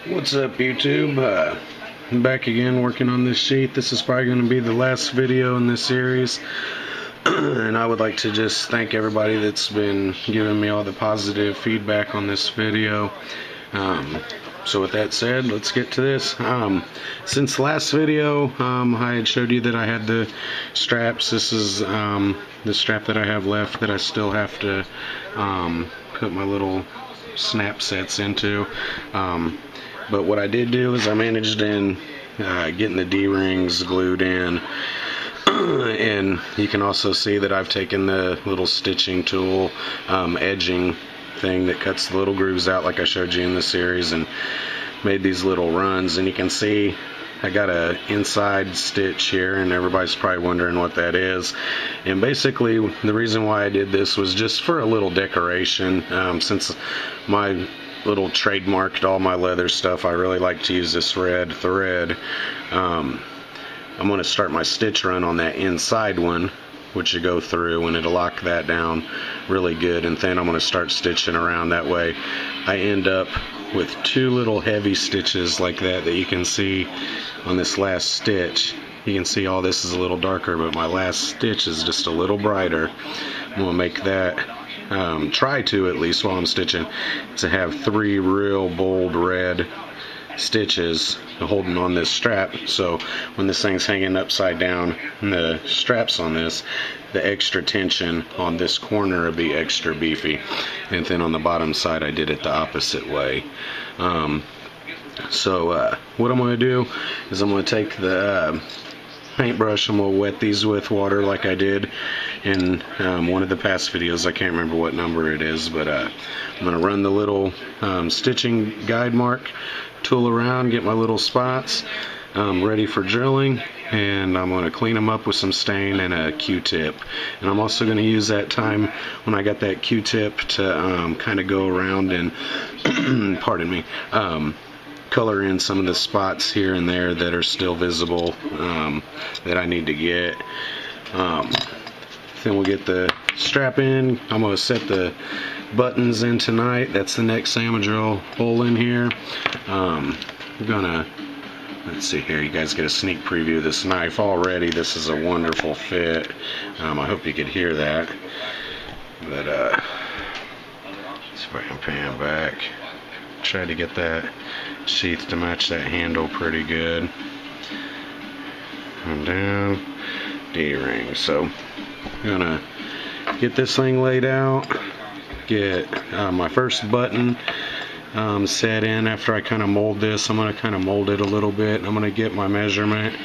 What's up, YouTube? I'm back again working on this sheath. This is probably going to be the last video in this series. And I would like to just thank everybody that's been giving me all the positive feedback on this video. So with that said, let's get to this. Since the last video, I had showed you that I had the straps. This is the strap that I have left that I still have to put my little snap sets into. But what I did do is I managed in getting the D-rings glued in. And you can also see that I've taken the little stitching tool, edging thing that cuts the little grooves out like I showed you in the series, and made these little runs. And you can see I got a inside stitch here, and everybody's probably wondering what that is. And basically the reason why I did this was just for a little decoration. Since my little trademarked all my leather stuff, I really like to use this red thread. I'm going to start my stitch run on that inside one, which you go through, and it'll lock that down really good. And then I'm going to start stitching around. That way I end up with two little heavy stitches like that you can see on this last stitch. You can see all this is a little darker, but my last stitch is just a little brighter. I'm going to make that try to, at least while I'm stitching, to have three real bold red stitches holding on this strap, so when this thing's hanging upside down and the straps on this, the extra tension on this corner will be extra beefy. And then on the bottom side I did it the opposite way. So what I'm going to do is I'm going to take the paintbrush. I'm going to wet these with water like I did in one of the past videos. I can't remember what number it is, but I'm going to run the little stitching guide mark tool around, get my little spots ready for drilling, and I'm going to clean them up with some stain and a Q-tip. And I'm also going to use that time when I got that Q-tip to kind of go around and pardon me, color in some of the spots here and there that are still visible that I need to get. Then we'll get the strap in. I'm going to set the buttons in tonight. That's the next thing. I'm going to drill a hole in here. I'm gonna, let's see here, you guys get a sneak preview of this knife already. This is a wonderful fit. I hope you could hear that. But let's see if I can pan back. Try to get that sheath to match that handle pretty good. And down, D-ring. So I'm gonna get this thing laid out, get my first button set in. After I kind of mold this, I'm going to kind of mold it a little bit. I'm going to get my measurement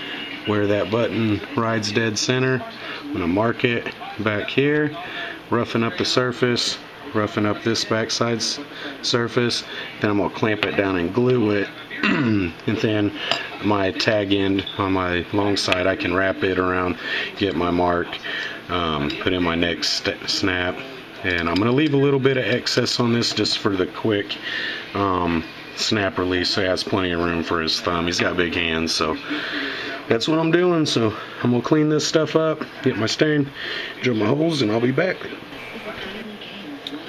where that button rides dead center. I'm going to mark it back here, roughen up the surface, roughen up this backside surface. Then I'm going to clamp it down and glue it. And then my tag end on my long side, I can wrap it around, get my mark, put in my next snap. And I'm going to leave a little bit of excess on this just for the quick snap release, so he has plenty of room for his thumb. He's got big hands, so that's what I'm doing. So I'm going to clean this stuff up, get my stain, drill my holes, and I'll be back.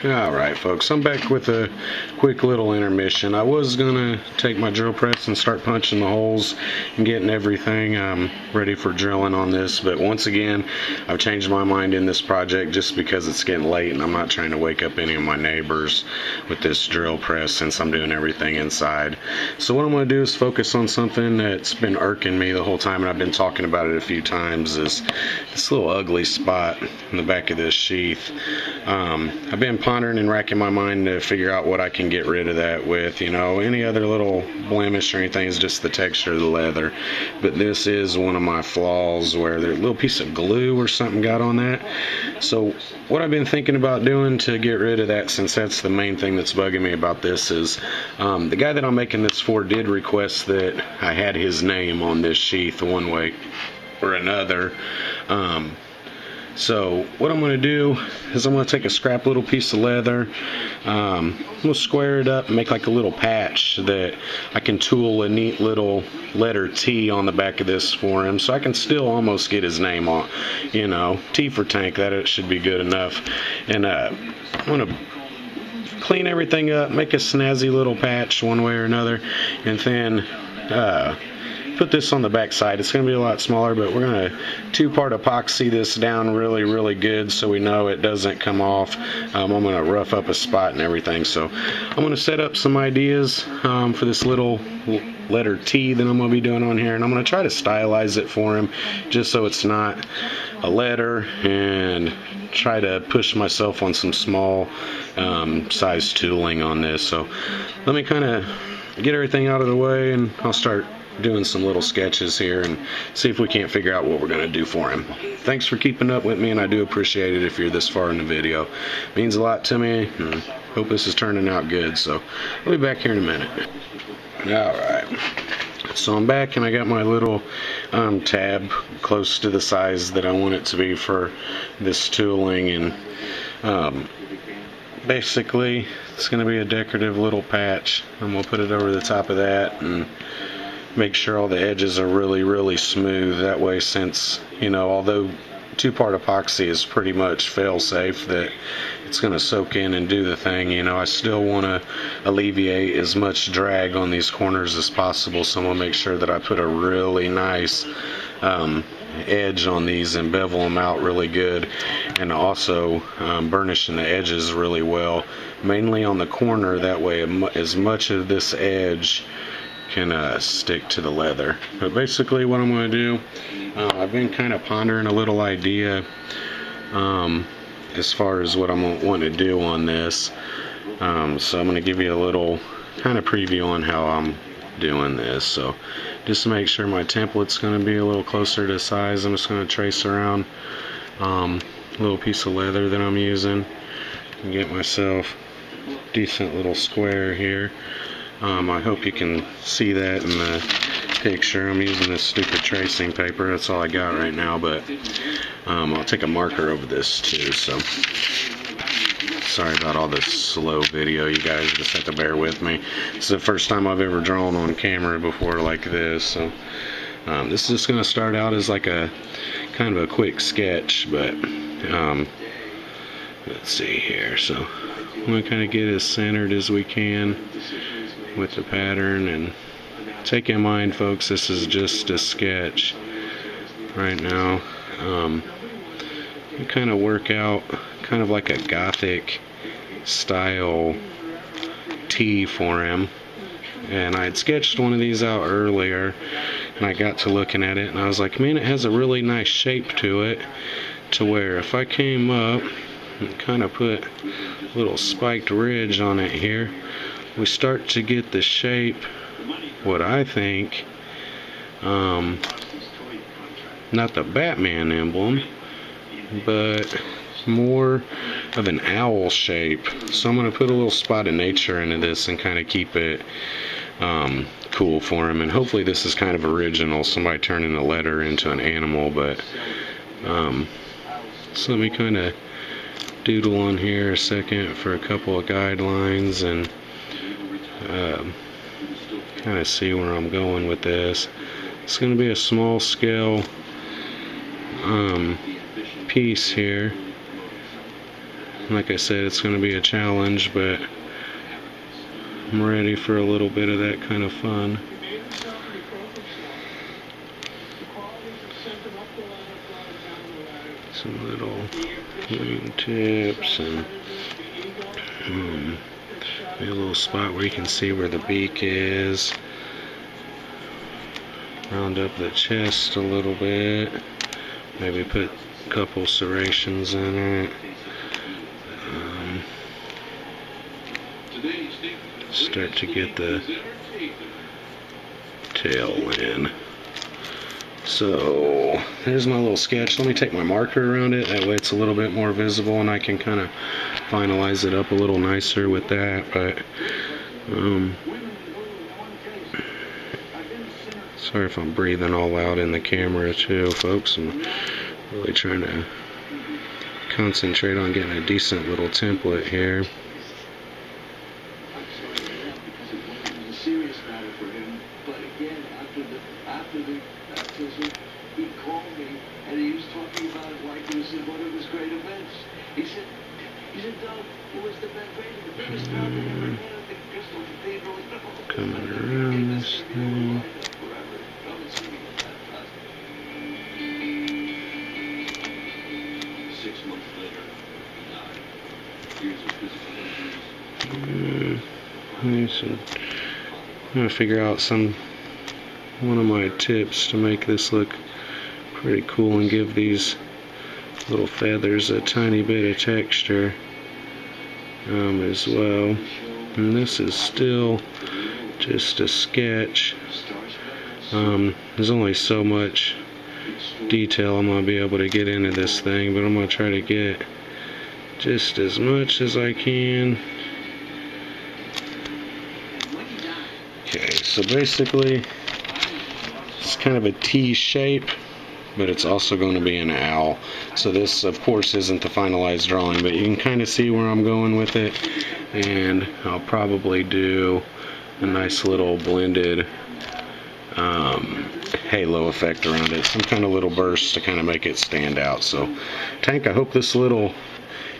Alright folks, I'm back with a quick little intermission. I was going to take my drill press and start punching the holes and getting everything ready for drilling on this, but once again I've changed my mind in this project just because it's getting late and I'm not trying to wake up any of my neighbors with this drill press since I'm doing everything inside. So what I'm going to do is focus on something that's been irking me the whole time, and I've been talking about it a few times, is this little ugly spot in the back of this sheath. I've been pondering and racking my mind to figure out what I can get rid of that with. You know, any other little blemish or anything is just the texture of the leather, but this is one of my flaws where there's a little piece of glue or something got on that. So what I've been thinking about doing to get rid of that, since that's the main thing that's bugging me about this, is the guy that I'm making this for did request that I had his name on this sheath one way or another. So what I'm going to do is I'm going to take a scrap little piece of leather, we'll square it up and make like a little patch that I can tool a neat little letter T on the back of this for him, so I can still almost get his name on, you know, T for tank. That it should be good enough. And I'm going to clean everything up, make a snazzy little patch one way or another, and then put this on the back side. It's going to be a lot smaller, but we're going to two-part epoxy this down really good so we know it doesn't come off. I'm going to rough up a spot and everything. So I'm going to set up some ideas for this little letter T that I'm going to be doing on here, and I'm going to try to stylize it for him just so it's not a letter, and try to push myself on some small size tooling on this. So let me kind of get everything out of the way, and I'll start doing some little sketches here and see if we can't figure out what we're going to do for him. Thanks for keeping up with me, and I do appreciate it if you're this far in the video. It means a lot to me, and hope this is turning out good. So I'll be back here in a minute. Alright, so I'm back, and I got my little tab close to the size that I want it to be for this tooling, and basically it's going to be a decorative little patch. I'm going to put it over the top of that and make sure all the edges are really smooth. That way, since, you know, although two-part epoxy is pretty much fail-safe that it's going to soak in and do the thing, you know, I still want to alleviate as much drag on these corners as possible, so I'm going to make sure that I put a really nice edge on these and bevel them out really good, and also burnishing the edges really well, mainly on the corner. That way as much of this edge can stick to the leather. But basically what I'm going to do, I've been kind of pondering a little idea as far as what I'm going to want to do on this. So I'm going to give you a little kind of preview on how I'm doing this. So just to make sure my template's going to be a little closer to size, I'm just going to trace around a little piece of leather that I'm using and get myself a decent little square here. I hope you can see that in the picture. I'm using this stupid tracing paper. That's all I got right now, but I'll take a marker over this too. So sorry about all this slow video. You guys just have to bear with me. This is the first time I've ever drawn on camera before like this. So this is just going to start out as like a kind of a quick sketch, but let's see here. So I'm going to kind of get as centered as we can with the pattern, and take in mind, folks, this is just a sketch right now. You kind of work out kind of like a gothic style T for him, and I had sketched one of these out earlier, and I got to looking at it, and I was like, man, it has a really nice shape to it, to where if I came up and kind of put a little spiked ridge on it here, we start to get the shape, what I think, not the Batman emblem, but more of an owl shape. So I'm going to put a little spot of nature into this and kind of keep it cool for him. And hopefully this is kind of original, somebody turning a letter into an animal. But so let me kind of doodle on here a second for a couple of guidelines, and kind of see where I'm going with this. It's going to be a small scale piece here. Like I said, it's going to be a challenge, but I'm ready for a little bit of that kind of fun. Some little wing tips, and maybe a little spot where you can see where the beak is. Round up the chest a little bit. Maybe put a couple serrations in it. Start to get the tail in. So there's my little sketch. Let me take my marker around it. That way it's a little bit more visible, and I can kind of finalize it up a little nicer with that. But sorry if I'm breathing all out in the camera too, folks. I'm really trying to concentrate on getting a decent little template here. He called me and he was talking about it like it was one of his great events. He said, Coming around this thing. I'm gonna figure out one of my tips to make this look pretty cool and give these little feathers a tiny bit of texture as well. And this is still just a sketch. There's only so much detail I'm gonna be able to get into this thing, but I'm gonna try to get just as much as I can. Okay, so basically it's kind of a T shape, but it's also going to be an owl. So this of course isn't the finalized drawing, but you can kind of see where I'm going with it, and I'll probably do a nice little blended halo effect around it, some kind of little burst to kind of make it stand out. So Tank, I hope this little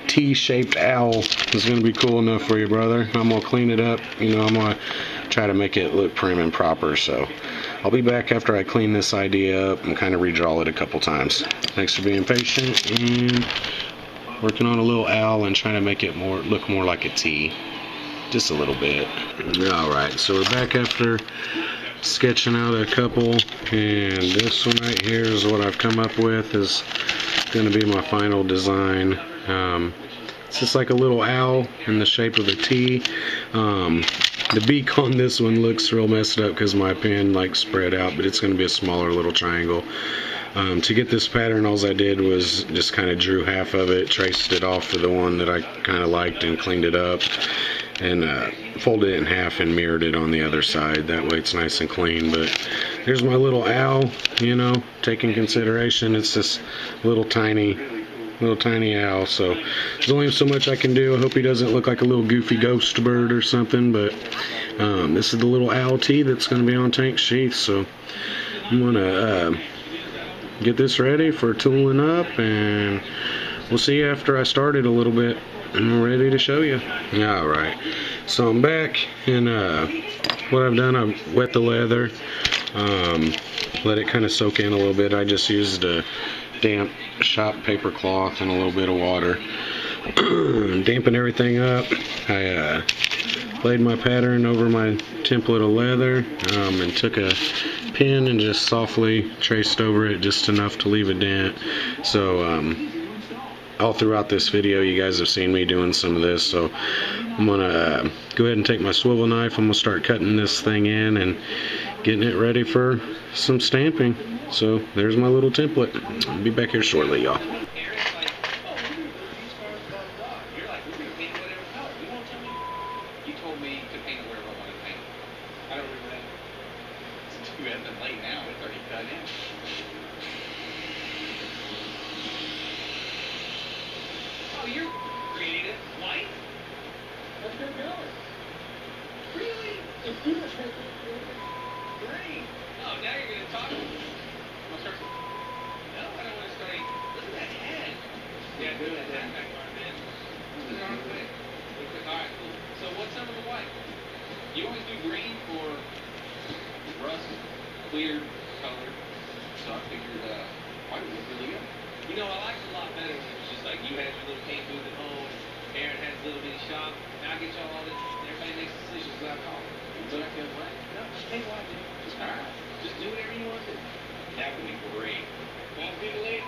T-shaped owl is going to be cool enough for you, brother. I'm going to clean it up, you know, I'm going to try to make it look prim and proper. So I'll be back after I clean this idea up and kind of redraw it a couple times. Thanks for being patient and working on a little owl and trying to make it look more like a T, just a little bit. Alright, so we're back after sketching out a couple, and this one right here is what I've come up with, is going to be my final design. It's just like a little owl in the shape of a T. The beak on this one looks real messed up because my pen like spread out, but it's going to be a smaller little triangle. To get this pattern, all I did was just kind of drew half of it, traced it off for the one that I kind of liked, and cleaned it up, and folded it in half and mirrored it on the other side. That way it's nice and clean. But there's my little owl, you know, taking consideration it's this little tiny owl, so there's only so much I can do. I hope he doesn't look like a little goofy ghost bird or something, but this is the little owl tee that's going to be on Tank's sheath. So I'm going to get this ready for tooling up, and we'll see after I start it a little bit and I'm ready to show you. Alright, so I'm back, and what I've done, I've wet the leather, let it kind of soak in a little bit. I just used a damp shop paper cloth and a little bit of water. Dampen everything up. I laid my pattern over my template of leather, and took a pen and just softly traced over it just enough to leave a dent. So all throughout this video you guys have seen me doing some of this, so I'm gonna go ahead and take my swivel knife. I'm gonna start cutting this thing in and getting it ready for some stamping. So there's my little template. I'll be back here shortly, y'all. Oh, you're creative. White? What's your color? Really? Green. Oh, now you're going to talk? No, I don't want to start. Look at that head. Yeah, do that head back on, man. Look at the way. Alright, cool. So what's some of the white? You always do green for rust, clear color. So I figured white would look really good. You know, I liked it a lot better when it was just like you had your little cane booth at home, Aaron has a little bitty shop. Now I get y'all all this, and everybody makes decisions without calling. So I feel like, no, just tell you what, dude. Just, all right, just do whatever you want to do. That would be great. Well, people late.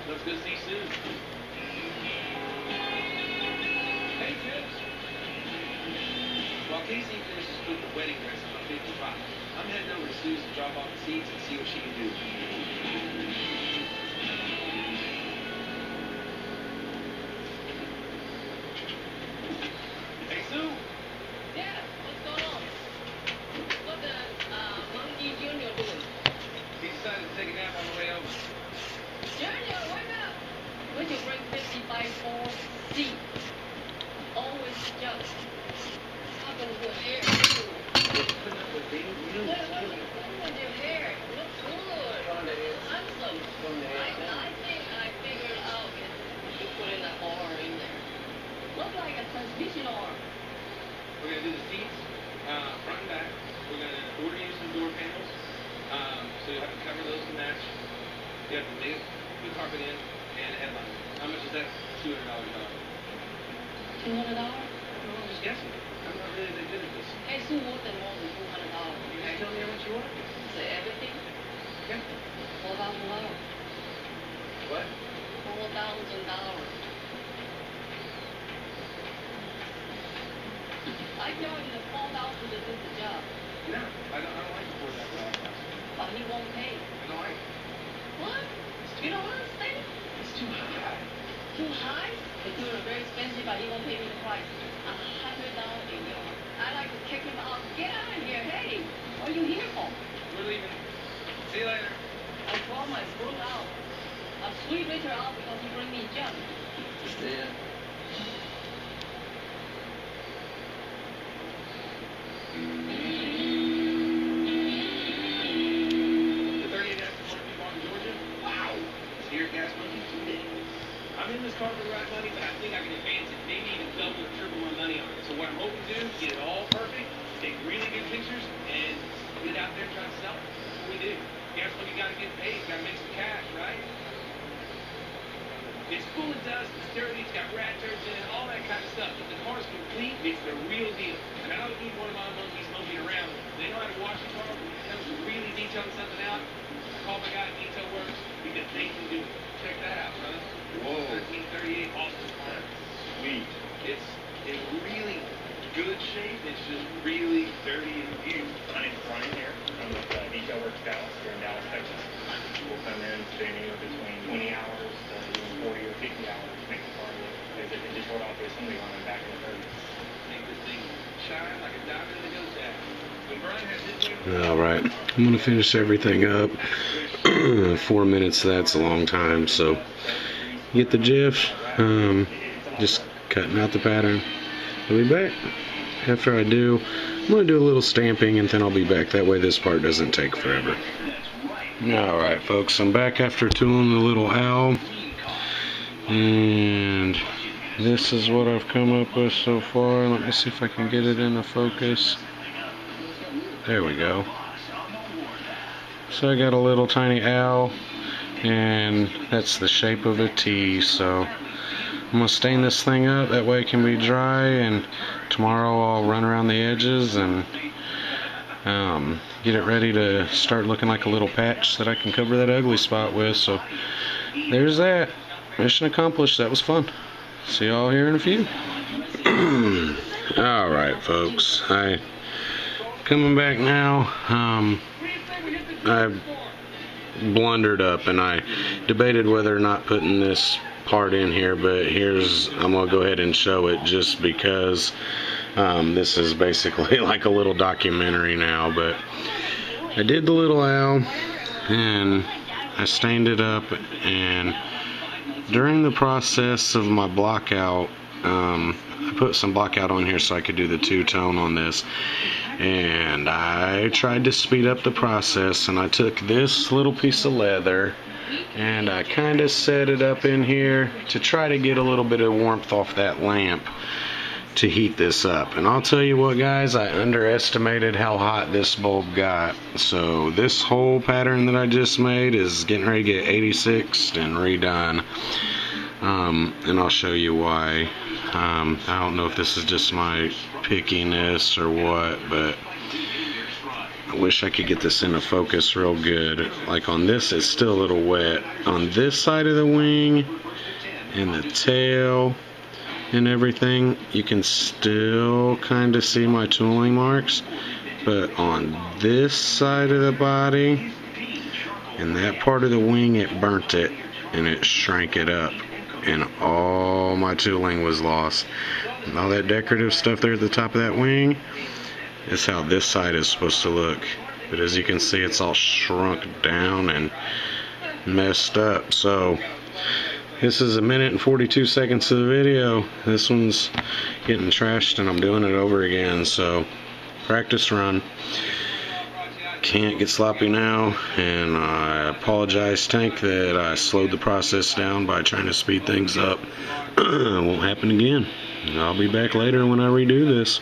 Let's go see Sue. Hey, kids. While Casey finishes putting the wedding dress on 55, I'm heading over to Sue's to drop off the seats and see what she can do. Hey, Sue. Yeah, what's going on? What the monkey Junior doing? He decided to take a nap on the way over. Junior, wake up! Would you bring 55-4C? Always jealous. I'm gonna do hair too. What with your hair? It looks good. So you have to cover those to match. You have to lay the carpet in and a headline. How much is that? $200 job. $200? No, I'm just guessing. I'm not really that good at this. It's more than $200. You just tell me how much you want? So everything? Yeah. $4,000. What? $4,000. I tell you the $4,000 to do the job. No, I don't like the $4,000 class. But he won't pay. I don't like it. What? You don't understand? It's too high. Too high? They do it very expensive, but he won't pay me the price. $100 a year. I like to kick him out. Get out of here. Hey, what are you here for? We're leaving. See you later. I brought my screw out. I sweep it out because he bring me junk. Yeah. The 38 Aston Martin bought in Georgia? Wow. Here at Gas Monkey? I'm in this car for the right money, but I think I can advance it, maybe even double or triple my money on it. So what I'm hoping to do is get it all perfect, take really good pictures, and get it out there and try to sell it. That's what we do. Gas Monkey got to get paid, got to make some cash, right? It's full of dust, it's dirty, it's got rat turds in it, all that kind of stuff. If the car's complete, it's the real deal. And I don't need one of my monkeys monkeying around. They know how to wash the car. When it comes to really detailing something out, I call my guy at Detail Works because they can do it. Check that out, brother. Whoa. 1338 Austin Park. Sweet. It's in really good shape. It's just really dirty and used. My name's Brian here. I'm with Detail Works Dallas. We're in Dallas, Texas. We'll come in, stay anywhere between 20 hours to even 40 or 50 hours, make the car look as if it just rolled off the assembly line back in the 30s. Make this thing shine like a diamond in the ghost hat. When Brian has his Alright, I'm going to finish everything up. 4 minutes, that's a long time, so get the gif. Just cutting out the pattern. I'll be back. After I do, I'm going to do a little stamping and then I'll be back. That way this part doesn't take forever. Alright folks, I'm back after tooling the little owl. And this is what I've come up with so far. Let me see if I can get it into focus. There we go. So I got a little tiny owl, and that's the shape of a T. So I'm gonna stain this thing up, that way it can be dry, and tomorrow I'll run around the edges and get it ready to start looking like a little patch that I can cover that ugly spot with. So there's that. Mission accomplished. That was fun. See y'all here in a few. Alright folks, coming back now. I blundered up and I debated whether or not putting this part in here, but I'm gonna go ahead and show it just because this is basically like a little documentary now. But I did the little owl and I stained it up, and during the process of my block out, I put some block out on here so I could do the two-tone on this, and I tried to speed up the process, and I took this little piece of leather and I kind of set it up in here to try to get a little bit of warmth off that lamp to heat this up. And I'll tell you what guys, I underestimated how hot this bulb got. So this whole pattern that I just made is getting ready to get 86'd and redone. And I'll show you why. I don't know if this is just my pickiness or what, but I wish I could get this into focus real good. Like on this, it's still a little wet. On this side of the wing and the tail and everything, you can still kind of see my tooling marks, but on this side of the body and that part of the wing, it burnt it and it shrank it up, and all my tooling was lost. And all that decorative stuff there at the top of that wing is how this side is supposed to look, but as you can see, it's all shrunk down and messed up. So this is 1 minute and 42 seconds of the video. This one's getting trashed and I'm doing it over again. So practice run. Can't get sloppy now, and I apologize, Tank, that I slowed the process down by trying to speed things up. It won't happen again. I'll be back later when I redo this.